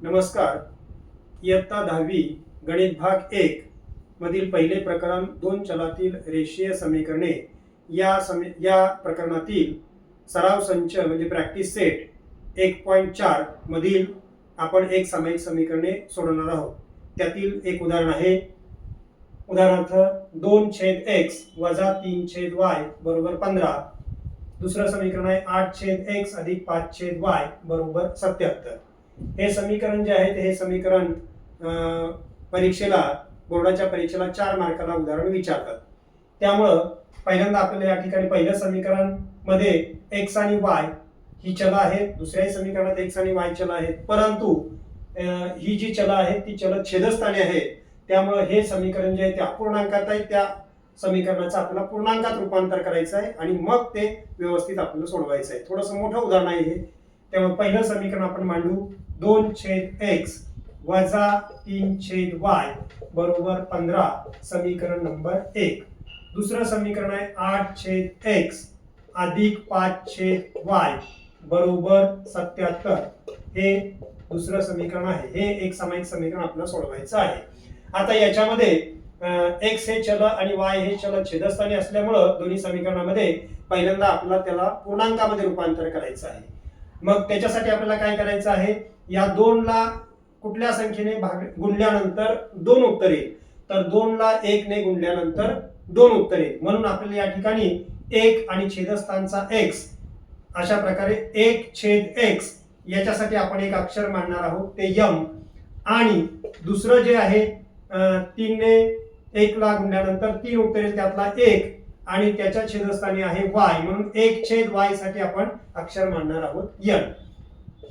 नमस्कार. इयत्ता 10वी गणित भाग 1 मधील पहिले प्रकरण दोन चलातील रेषीय समीकरणे या प्रकरणातील सराव संच म्हणजे प्रॅक्टिस सेट 1.4 मधील आपण एक सामायिक समीकरणे सोडवणार आहोत. त्यातील एक उदाहरण आहे. उदाहरणार्थ 2/x वजा 3/y बरोबर 15. दुसरं समीकरण आहे 8/x अधिक 5/y बरोबर 77. हे समीकरण जे आहे हे समीकरण बोर्डाच्या परीक्षेला 4 मार्काला उदाहरण विचारतात. त्यामुळं पहिल्यांदा आपल्याला या ठिकाणी पहिल्या समीकरण मध्ये x आणि y ही चल आहेत. दुसऱ्या समीकरणात x आणि y चल आहेत, परंतु ही जी चल आहेत ती चल छेदस्थानी आहेत. त्यामुळे हे समीकरण जे आहे ते अपूर्णांकात आहे. त्या समीकरणाचं आपल्याला पूर्णांकात रूपांतर करायचं आहे आणि मग ते व्यवस्थित आपल्याला सोडवायचं आहे. थोडंसं मोठं उदाहरण आहे हे. त्यामुळे पहिलं समीकरण आपण मांडू 2/x वजा 3/y बरोबर 15. समीकरण नंबर 1. दुसरं समीकरण आहे 8/x अधिक 5/y बरोबर 77. हे दुसरं समीकरण आहे. हे एक सामायिक समीकरण आपल्याला सोडवायचं आहे. आता याच्यामध्ये x हे चल आणि y हे चल छेदस्थानी असल्यामुळं दोन्ही समीकरणामध्ये पहिल्यांदा आपल्याला त्याला पूर्णांकामध्ये रूपांतर करायचं आहे. मग त्याच्यासाठी आपल्याला काय करायचं आहे, या 2 ला कुठल्या संख्येने गुणल्यानंतर 2 उत्तर येईल, तर 2 ला 1 ने गुणल्यानंतर 2 उत्तर येईल. म्हणून आपल्याला या ठिकाणी 1 आणि छेदस्थानचा x अशा प्रकारे 1/x याच्यासाठी आपण एक अक्षर मांडणार आहोत, ते m. आणि दुसरं जे आहे 3 ने 1 ला गुणल्यानंतर 3 उत्तर येईल, त्यातला 1 आणि त्याच्या छेदस्थानी आहे y, म्हणून 1/y साठी आपण अक्षर मांडणार आहोत n.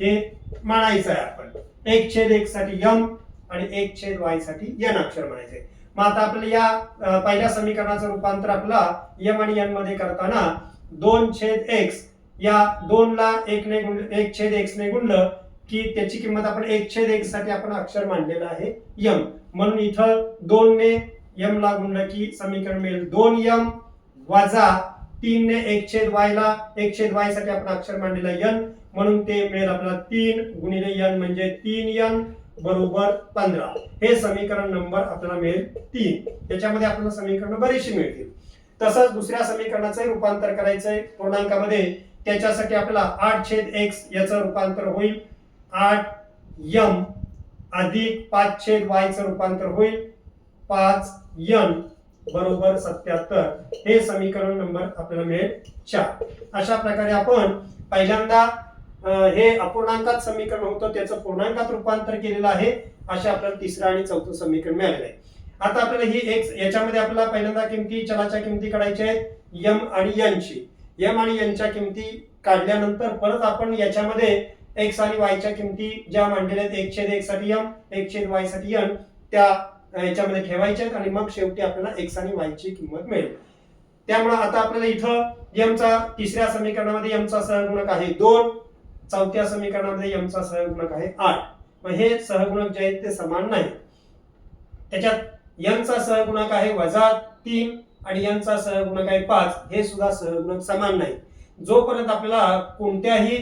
हे मानायचं आहे आपण. 1/x साठी m आणि 1/y साठी n अक्षर म्हणायचे. मग आता आपल्याला या पहिल्या समीकरणाचं रूपांतर आपल्याला m आणि n मध्ये करताना 2/x या 2 ला 1/x ने गुणलं की त्याची किंमत आपण 1/x साठी आपण अक्षर मांडलेलं आहे m. म्हणून इथं 2 ने m ला गुणलं की समीकरण मिळेल 2m वजा 3 ने 1/y ला 1/y साठी आपण अक्षर मांडलेलं n, म्हणून ते मिळेल आपल्याला 3 गुणिले n म्हणजे 3n बरोबर 15. हे समीकरण नंबर आपल्याला मिळेल 3. त्याच्यामध्ये आपल्याला समीकरण बरीचशी मिळतील. तसंच दुसऱ्या समीकरणाचं रूपांतर करायचं आहे पूर्णांकामध्ये. त्याच्यासाठी आपल्याला 8/x याचं रूपांतर होईल 8m अधिक 5/y चं रूपांतर होईल 5n बरोबर 77. हे समीकरण नंबर आपल्याला मिळेल 4. अशा प्रकारे आपण पहिल्यांदा हे अपूर्णांकात समीकरण होतं त्याचं पूर्णांकात रूपांतर केलेलं आहे. अशा आपल्याला तिसरं आणि चौथं समीकरण मिळालेलं आहे. आता आपल्याला ही x याच्यामध्ये आपल्याला पहिल्यांदा चलाच्या किमती काढायच्या आहेत m आणि n ची. m आणि n च्या किमती काढल्यानंतर परत आपण याच्यामध्ये x आणि y च्या किमती ज्या मांडलेल्या आहेत 1/x साठी m 1/y साठी n त्या याच्यामध्ये ठेवायच्या आहेत आणि मग शेवटी आपल्याला x आणि y ची किंमत मिळेल. त्यामुळे आता आपल्याला इथं m चा तिसऱ्या समीकरणामध्ये m चा सहगुणक आहे 2, चौथ्या समीकरणामध्ये m चा सहगुणक आहे 8. मग हे सहगुणक जे आहेत ते समान नाही. त्याच्यात n चा सहगुणक आहे -3 आणि n चा सहगुणक आहे 5. हे सुद्धा सहगुणक समान नाही. जोपर्यंत आपल्याला कोणत्याही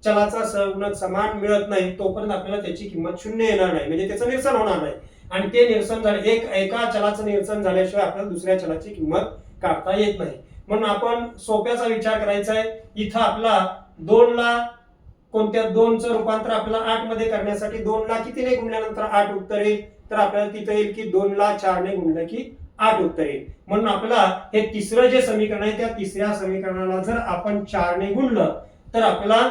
चलाचा सहगुणक समान मिळत नाही तोपर्यंत आपल्याला त्याची किंमत 0 येणार नाही, म्हणजे त्याचं निरसन होणार नाही. आणि ते निरसन झाले एका चलाचं निरसन झाल्याशिवाय आपल्याला दुसऱ्या चलाची किंमत काढता येत नाही. म्हणून आपण सोप्याचा विचार करायचा आहे. इथं आपला 2 ला कोणत्या 2 चं रूपांतर आपल्याला 8 मध्ये करण्यासाठी 2 ला कितीने गुणल्यानंतर 8 उत्तर येईल, तर आपल्याला तिथं येईल की 2 ला 4 ने गुणलं की 8 उत्तर येईल. म्हणून आपल्याला हे तिसरं जे समीकरण आहे त्या तिसऱ्या समीकरणाला जर आपण 4 ने गुणलं तर आपल्याला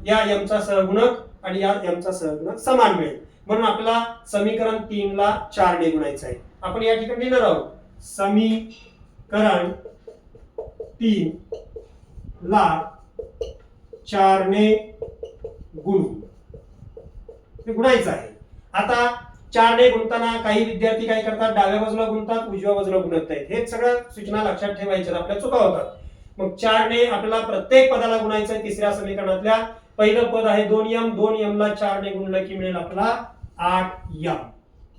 या m चा सहगुणक आणि या m चा सहगुणक समान मिळेल. म्हणून आपल्याला समीकरण 3 ला 4 ने गुणायचं आहे. आपण या ठिकाणी लिहिणार आहोत समीकरण 3 ला 4 ने गुणू. हे गुणायचं आहे. आता 4 ने गुणताना काही विद्यार्थी काय करतात, डाव्या बाजूला गुणतात, उजव्या बाजूला गुणत नाहीत. हे सगळ्या सूचना लक्षात ठेवायच्या, आपल्या चुका होतात. मग 4 ने आपल्याला प्रत्येक पदाला गुणायचं आहे. तिसऱ्या समीकरणातल्या पहिलं पद आहे 2m, 2m ला 4 ने गुणलं की मिळेल आपल्याला 8m.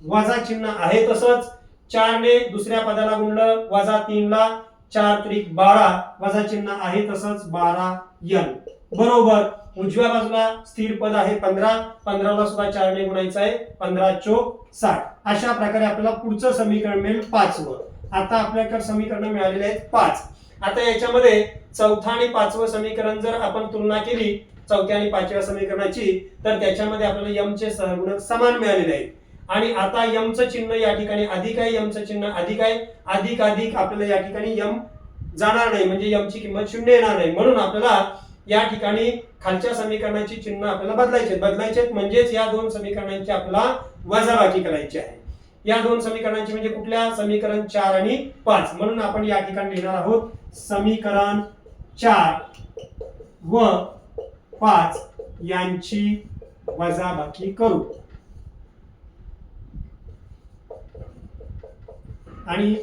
वजा चिन्ह आहे तसंच 4 ने दुसऱ्या पदाला गुणलं -3 ला 4 त्रिक 12 वजा चिन्ह आहे तसंच 12n बरोबर उजव्या बाजूला स्थिर पद आहे 15, 15ला सुद्धा 4 ने गुणायचं आहे, 15 चोक 60. अशा प्रकारे आपल्याला पुढचं समीकरण मिळेल 5वं. आता आपल्याकडे समीकरण मिळालेले आहेत 5. आता याच्यामध्ये चौथा आणि 5वं समीकरण जर आपण तुलना केली चौथ्या आणि 5व्या समीकरणाची, तर त्याच्यामध्ये आपल्याला m चे सहगुणक समान मिळालेले आहेत. आणि आता m चं चिन्ह या ठिकाणी अधिक आहे, m चं चिन्ह अधिक आहे, अधिक अधिक आपल्याला या ठिकाणी m जाणार नाही, म्हणजे m ची किंमत 0 येणार नाही. म्हणून आपल्याला या ठिकाणी खालच्या समीकरणाची चिन्ह आपल्याला बदलायचे म्हणजेच या दोन समीकरणांची आपल्याला वजाबाकी करायची आहे. या दोन समीकरणांची म्हणजे कुठल्या, समीकरण 4 आणि 5. म्हणून आपण या ठिकाणी लिहिणार आहोत समीकरण 4 व 5 यांची वजाबाकी करू. आणि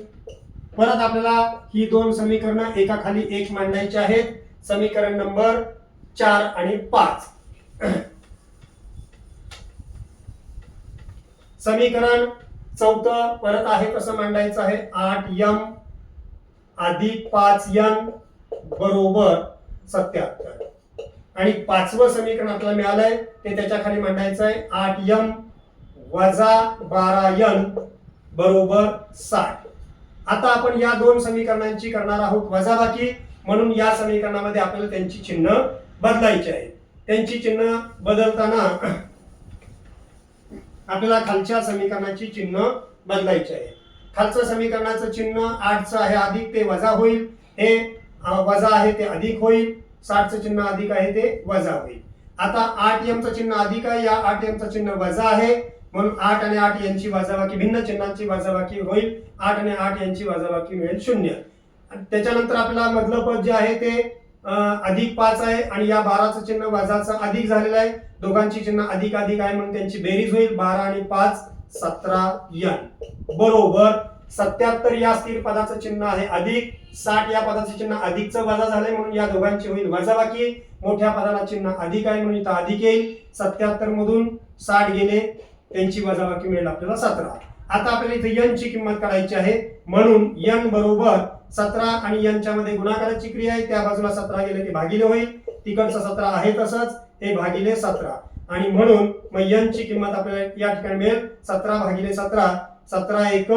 परत आपल्याला ही दोन समीकरणं एका खाली एक मांडायची आहेत. समीकरण नंबर 4 आणि 5. समीकरण चौथं परत आहे कसं मांडायचं आहे, 8m अधिक 5n बरोबर 77. आणि 5वं समीकरण आपल्याला मिळालंय ते त्याच्या खाली मांडायचं आहे, 8m वजा 12n बरोबर 60. आता आपण या दोन समीकरणांची करणार आहोत वजाबाकी. म्हणून या समीकरणामध्ये आपल्याला त्यांची चिन्ह बदलायची आहे. त्यांची चिन्ह बदलताना आपल्याला खालच्या समीकरणाची चिन्ह बदलायची आहे. खालचं समीकरणाचं चिन्ह 8चं आहे अधिक, ते वजा होईल. हे वजा आहे ते अधिक होईल. 60चं चिन्ह अधिक आहे ते वजा होईल. आता 8m चं चिन्ह अधिक आहे, या 8m चं चिन्ह वजा आहे, म्हणून 8 आणि 8 यांची वजाबाकी, भिन्न चिन्हांची वजाबाकी होईल. 8 आणि 8 यांची वजाबाकी मिळेल 0. त्याच्यानंतर आपल्याला मधलं पद जे आहे ते अधिक 5 आहे आणि या 12चं चिन्ह वजाचं अधिक झालेलं आहे. दोघांची चिन्ह अधिक अधिक आहे म्हणून त्यांची बेरीज होईल. 12 आणि 5 17n बरोबर 77. या स्थिर पदाचं चिन्ह आहे अधिक, 60 या पदाचं चिन्ह अधिकचं वजा झालंय म्हणून या दोघांची होईल वजाबाकी. मोठ्या पदाला चिन्ह अधिक आहे म्हणून इथं अधिक येईल. 77 मधून 60 गेले, त्यांची वजाबाकी मिळेल आपल्याला 17. आता आपल्याला इथे n ची किंमत काढायची आहे, म्हणून n बरोबर 17 आणि n च्या मध्ये गुणाकाराची क्रिया आहे, त्या बाजूला 17 गेले की भागिले होईल. तिकडचं 17 आहे तसंच, हे भागिले 17. आणि म्हणून मग n ची किंमत आपल्याला या ठिकाणी मिळेल 17 भागिले 17, 17 1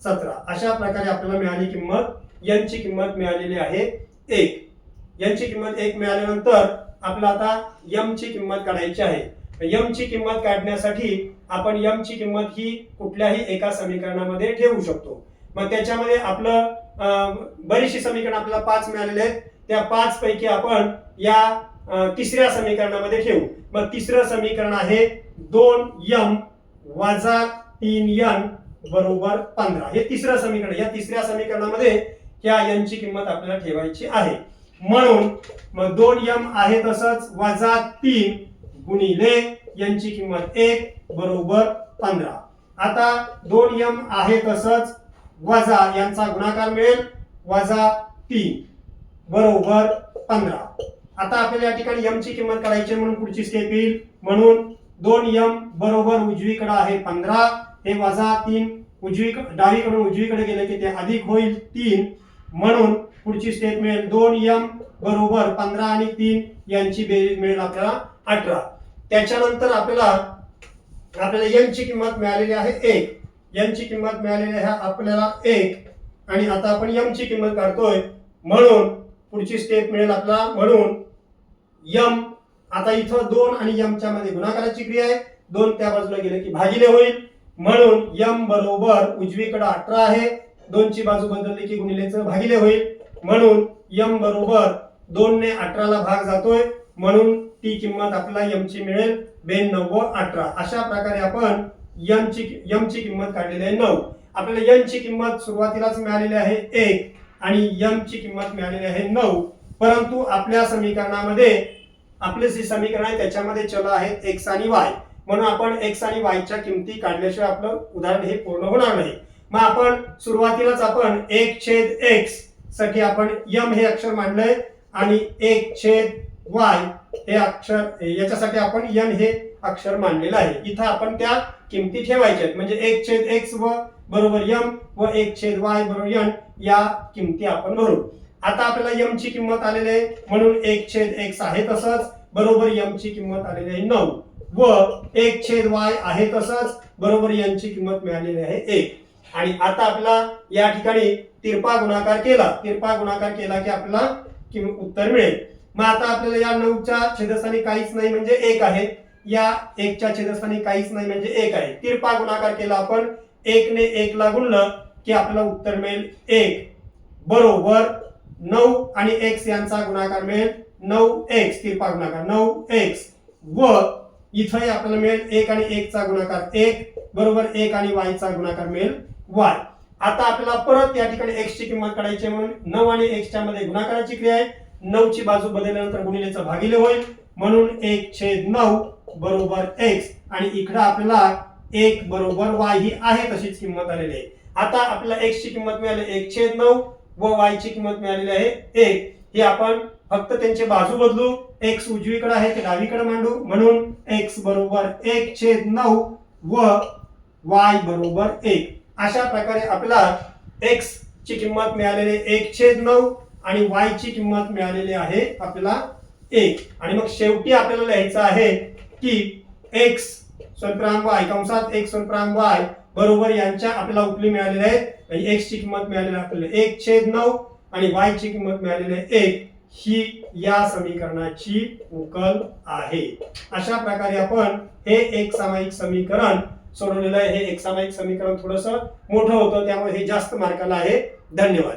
17. अशा प्रकारे आपल्याला मिळाली किंमत, n ची किंमत मिळालेली आहे 1. n ची किंमत 1 मिळाल्यानंतर आपल्याला आता m ची किंमत काढायची आहे. m ची किंमत काढण्यासाठी आपण m ची किंमत ही कुठल्याही एका समीकरणामध्ये ठेवू शकतो. मग त्याच्यामध्ये आपलं बरीचशी समीकरण आपल्याला 5 मिळालेले आहेत. त्या 5 पैकी आपण या तिसऱ्या समीकरणामध्ये ठेवू. मग तिसरं समीकरण आहे 2m वजा 3n बरोबर 15. हे तिसरं समीकरण. या तिसऱ्या समीकरणामध्ये या n ची किंमत आपल्याला ठेवायची आहे. म्हणून मग 2m आहे तसंच वजा 3 गुणिले n ची किंमत 1 बरोबर 15. आता 2m आहे तसंच वजा यांचा गुणाकार मिळेल वजा 3 बरोबर 15. आता आपल्याला या ठिकाणी m ची किंमत काढायची म्हणून पुढची स्टेप येईल. म्हणून 2m बरोबर उजवीकडे आहे 15, हे वजा 3 डावीकडून उजवीकडे गेले की ते अधिक होईल 3. म्हणून पुढची स्टेप मिळेल 2m बरोबर 15 आणि 3 यांची बेरीज मिळेल आपल्याला 18. त्याच्यानंतर आपल्याला n ची किंमत मिळालेली आहे 1. n ची किंमत मिळालेली आहे आपल्याला 1 आणि आता आपण m ची किंमत काढतोय. म्हणून पुढची स्टेप मिळेल आपल्याला, म्हणून m आता इथं 2 आणि m च्या मध्ये गुणाकाराची क्रिया आहे, 2 त्या बाजूला गेले की भागिले होईल. म्हणून m बरोबर उजवीकडे 18 आहे, 2 ची बाजू बदलली की गुणिलेचं भागिले होईल. म्हणून m बरोबर 2 ने 18 ला भाग जातोय, म्हणून ती किंमत आपल्याला m ची मिळेल 92 18. अशा प्रकारे आपण m ची किंमत काढलेली आहे 9. आपल्याला n ची किंमत सुरुवातीलाच मिळालेली आहे 1 आणि m ची किंमत मिळालेली आहे 9. परंतु आपल्या समीकरणामध्ये आपले जे समीकरण आहे त्याच्यामध्ये चल आहेत x आणि y, म्हणून आपण x आणि y च्या किमती काढल्याशिवाय आपलं उदाहरण हे पूर्ण होणार नाही. मग आपण सुरुवातीलाच आपण 1/x साठी आपण m हे अक्षर मांडलंय आणि 1/y हे अक्षर, याच्यासाठी आपण n हे अक्षर मांडलेलं आहे. इथं आपण त्या किमती ठेवायच्या आहेत, म्हणजे 1/x बरोबर m व 1/y बरोबर n या किमती आपण भरू. आता आपल्याला m ची किंमत आलेली आहे, म्हणून 1/x आहे तसंच बरोबर m ची किंमत आलेली आहे 9 व 1/y आहे तसंच बरोबर n ची किंमत मिळालेली आहे 1. आणि आता आपला या ठिकाणी तिरपा गुणाकार केला की आपल्याला उत्तर मिळेल. मग आता आपल्याला या 9च्या छेदस्थानी काहीच नाही म्हणजे 1 आहे, या 1च्या छेदस्थानी काहीच नाही म्हणजे 1 आहे. तिरपा गुणाकार केला आपण 1 ने 1 ला गुणलं की आपल्याला उत्तर मिळेल 1 बरोबर 9 आणि x यांचा गुणाकार मिळेल 9x. तिरपा गुणाकार 9x व इथे आपल्याला मिळेल 1 आणि 1 चा गुणाकार 1 बरोबर 1 आणि y चा गुणाकार मिळेल y. आता आपल्याला परत या ठिकाणी x ची किंमत काढायची आहे म्हणून 9 आणि x च्या मध्ये गुणाकाराची क्रिया आहे. 9 ची बाजू बदलल्यानंतर गुणिलेचा भागिले होईल म्हणून 1/9 बरोबर x आणि इकडे आपल्याला 1 बरोबर y ही आहे तशीच किंमत आलेली आहे. आता आपल्याला x ची किंमत मिळाली 1/9 व y ची किंमत मिळालेली आहे 1. हे आपण फक्त त्यांची बाजू बदलू, x उजवीकडे आहे ते डावीकडे मांडू म्हणून x बरोबर 1/9 व y बरोबर 1. अशा प्रकारे आपल्याला x ची किंमत मिळालेली 1/9 आणि y ची किंमत मिळालेली आहे आपल्याला 1. आणि मग शेवटी आपल्याला लिहायचं आहे की x स्वल्पराम y कंसात x स्वल्पराम y बरोबर यांच्या आपल्याला उकली मिळालेली आहे. आणि x ची किंमत मिळालेली आहे आपल्याला 1/9 आणि y ची किंमत मिळालेली आहे 1. ही या समीकरणाची उकल आहे. अशा प्रकारे आपण हे एक सामायिक समीकरण सोडवलेलं आहे. हे एक सामायिक समीकरण थोडंसं मोठं होतं त्यामुळे हे जास्त मार्काला आहे. धन्यवाद.